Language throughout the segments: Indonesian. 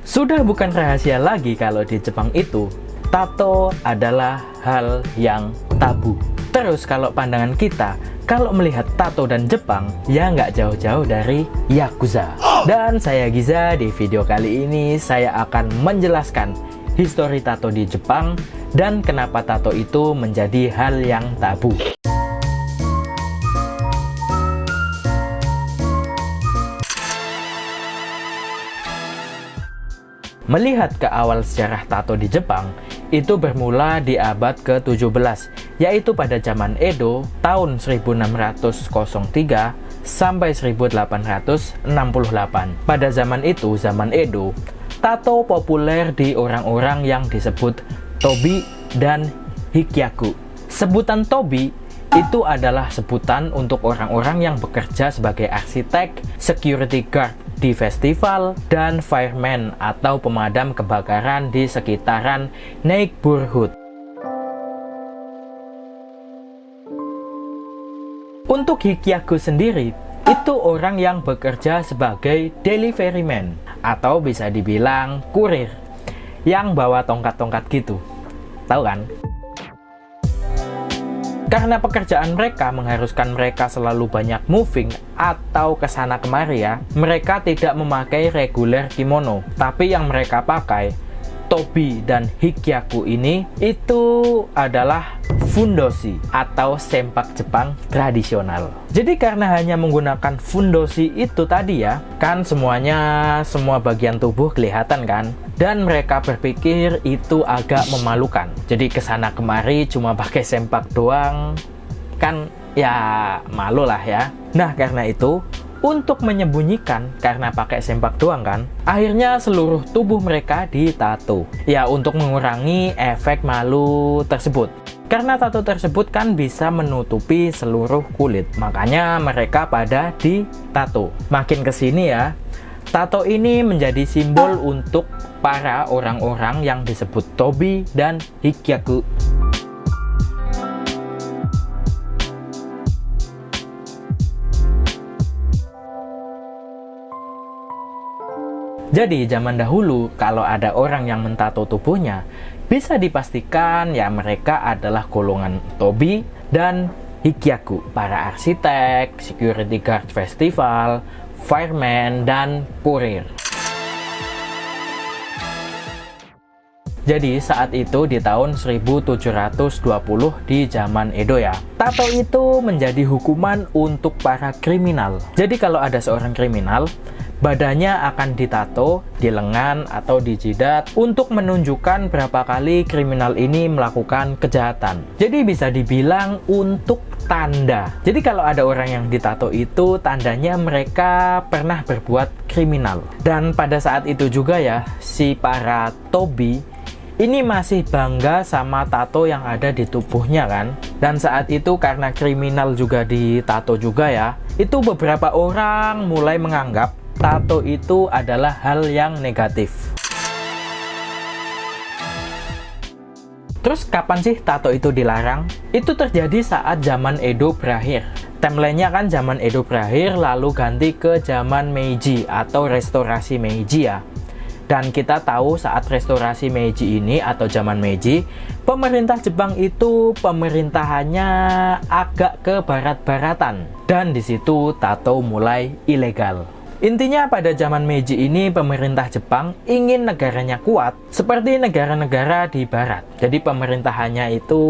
Sudah bukan rahasia lagi kalau di Jepang itu, tato adalah hal yang tabu. Terus kalau pandangan kita, kalau melihat tato dan Jepang, ya nggak jauh-jauh dari Yakuza. Dan saya Giza, di video kali ini saya akan menjelaskan histori tato di Jepang dan kenapa tato itu menjadi hal yang tabu. Melihat ke awal sejarah tato di Jepang, itu bermula di abad ke-17, yaitu pada zaman Edo tahun 1603 sampai 1868. Pada zaman itu, zaman Edo, tato populer di orang-orang yang disebut Tobi dan Hikyaku. Sebutan Tobi itu adalah sebutan untuk orang-orang yang bekerja sebagai arsitek, security guard di festival, dan fireman atau pemadam kebakaran di sekitaran neighborhood. Untuk Hikyaku sendiri, itu orang yang bekerja sebagai delivery man atau bisa dibilang kurir yang bawa tongkat-tongkat gitu. Tahu kan? Karena pekerjaan mereka mengharuskan mereka selalu banyak moving atau kesana kemari ya, mereka tidak memakai reguler kimono. Tapi yang mereka pakai, Tobi dan Hikyaku ini, itu adalah fundoshi atau sempak Jepang tradisional. Jadi karena hanya menggunakan fundoshi itu tadi ya, kan semua bagian tubuh kelihatan kan? Dan mereka berpikir itu agak memalukan. Jadi kesana kemari cuma pakai sempak doang, kan ya malu lah ya. Nah karena itu, untuk menyembunyikan karena pakai sempak doang kan, akhirnya seluruh tubuh mereka ditato. Ya untuk mengurangi efek malu tersebut. Karena tato tersebut kan bisa menutupi seluruh kulit, makanya mereka pada ditato. Makin kesini ya, tato ini menjadi simbol untuk para orang-orang yang disebut Tobi dan Hikyaku. Jadi zaman dahulu kalau ada orang yang mentato tubuhnya, bisa dipastikan ya mereka adalah golongan Tobi dan Hikyaku, para arsitek, security guard festival, fireman, dan kurir. Jadi saat itu di tahun 1720 di zaman Edo ya, tato itu menjadi hukuman untuk para kriminal. Jadi kalau ada seorang kriminal, badannya akan ditato di lengan atau di jidat untuk menunjukkan berapa kali kriminal ini melakukan kejahatan. Jadi bisa dibilang untuk tanda. Jadi kalau ada orang yang ditato itu tandanya mereka pernah berbuat kriminal. Dan pada saat itu juga ya, si para Tobi ini masih bangga sama tato yang ada di tubuhnya kan. Dan saat itu karena kriminal juga ditato juga ya, itu beberapa orang mulai menganggap tato itu adalah hal yang negatif. Terus kapan sih tato itu dilarang? Itu terjadi saat zaman Edo berakhir. Timelinenya kan zaman Edo berakhir lalu ganti ke zaman Meiji atau restorasi Meiji ya. Dan kita tahu saat restorasi Meiji ini atau zaman Meiji, pemerintah Jepang itu pemerintahannya agak ke barat-baratan. Dan di situ tato mulai ilegal. Intinya pada zaman Meiji ini pemerintah Jepang ingin negaranya kuat seperti negara-negara di barat. Jadi pemerintahannya itu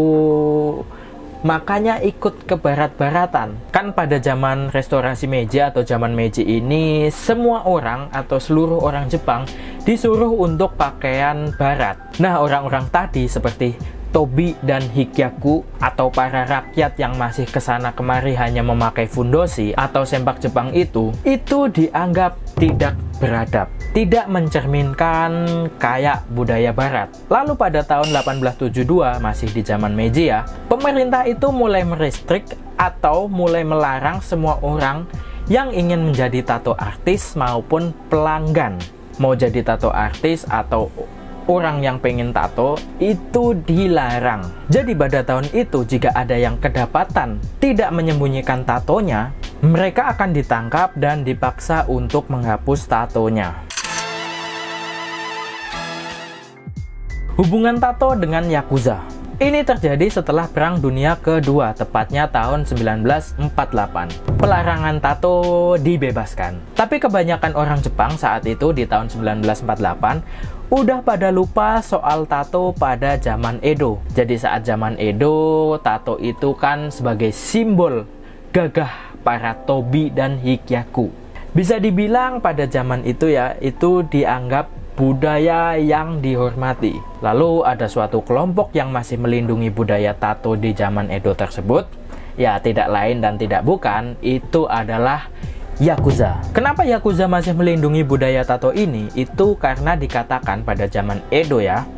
makanya ikut ke barat-baratan. Kan pada zaman restorasi Meiji atau zaman Meiji ini semua orang atau seluruh orang Jepang disuruh untuk pakaian barat. Nah orang-orang tadi seperti Tobi dan Hikyaku atau para rakyat yang masih kesana kemari hanya memakai fundoshi atau sempak Jepang itu dianggap tidak beradab, tidak mencerminkan kayak budaya barat. Lalu pada tahun 1872, masih di zaman Meiji ya, pemerintah itu mulai merestrik atau mulai melarang semua orang yang ingin menjadi tato artis maupun pelanggan. Mau jadi tato artis atau orang yang pengen tato itu dilarang. Jadi pada tahun itu jika ada yang kedapatan tidak menyembunyikan tatonya, mereka akan ditangkap dan dipaksa untuk menghapus tatonya. Hubungan tato dengan Yakuza. Ini terjadi setelah Perang Dunia Kedua, tepatnya tahun 1948. Pelarangan tato dibebaskan. Tapi kebanyakan orang Jepang saat itu di tahun 1948 udah pada lupa soal tato pada zaman Edo. Jadi saat zaman Edo, tato itu kan sebagai simbol gagah para Tobi dan Hikyaku. Bisa dibilang pada zaman itu ya, itu dianggap budaya yang dihormati. Lalu ada suatu kelompok yang masih melindungi budaya tato di zaman Edo tersebut. Ya, tidak lain dan tidak bukan, itu adalah Yakuza. Kenapa Yakuza masih melindungi budaya tato ini? Itu karena dikatakan pada zaman Edo ya,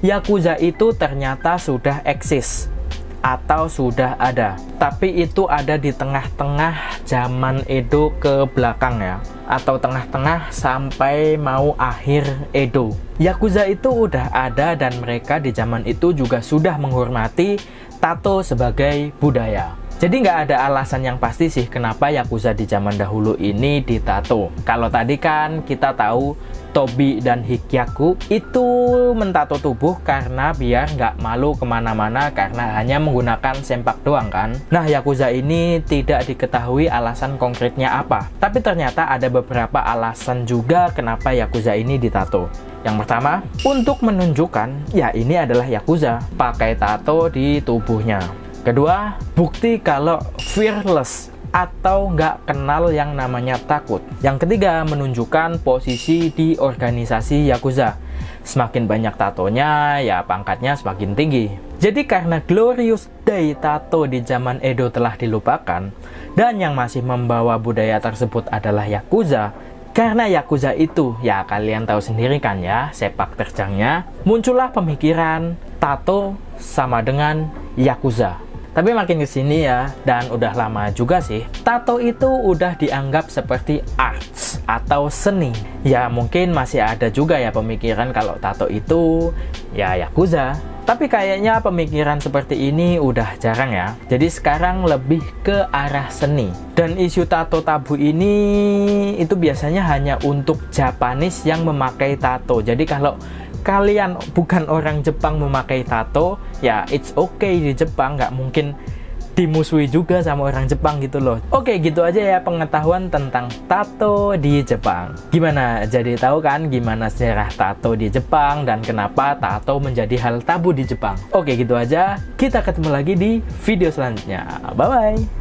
Yakuza itu ternyata sudah eksis atau sudah ada. Tapi itu ada di tengah-tengah zaman Edo ke belakang ya, atau tengah-tengah sampai mau akhir Edo. Yakuza itu udah ada dan mereka di zaman itu juga sudah menghormati tato sebagai budaya. Jadi nggak ada alasan yang pasti sih kenapa Yakuza di zaman dahulu ini ditato. Kalau tadi kan kita tahu Tobi dan Hikyaku itu mentato tubuh karena biar nggak malu kemana-mana karena hanya menggunakan sempak doang kan. Nah, Yakuza ini tidak diketahui alasan konkretnya apa. Tapi ternyata ada beberapa alasan juga kenapa Yakuza ini ditato. Yang pertama, untuk menunjukkan ya ini adalah Yakuza, pakai tato di tubuhnya. Kedua, bukti kalau fearless atau nggak kenal yang namanya takut. Yang ketiga, menunjukkan posisi di organisasi Yakuza. Semakin banyak tatonya, ya pangkatnya semakin tinggi. Jadi karena Glorious Day tato di zaman Edo telah dilupakan, dan yang masih membawa budaya tersebut adalah Yakuza, karena Yakuza itu, ya kalian tahu sendiri kan ya, sepak terjangnya, muncullah pemikiran tato sama dengan Yakuza. Tapi makin kesini ya, dan udah lama juga sih, tato itu udah dianggap seperti arts atau seni. Ya mungkin masih ada juga ya pemikiran kalau tato itu ya Yakuza. Tapi kayaknya pemikiran seperti ini udah jarang ya. Jadi sekarang lebih ke arah seni. Dan isu tato tabu ini itu biasanya hanya untuk Japanese yang memakai tato. Jadi kalau kalian bukan orang Jepang memakai tato, ya it's okay di Jepang, nggak mungkin dimusuhi juga sama orang Jepang gitu loh. Oke, gitu aja ya pengetahuan tentang tato di Jepang. Gimana? Jadi tahu kan gimana sejarah tato di Jepang dan kenapa tato menjadi hal tabu di Jepang. Oke, gitu aja. Kita ketemu lagi di video selanjutnya. Bye-bye!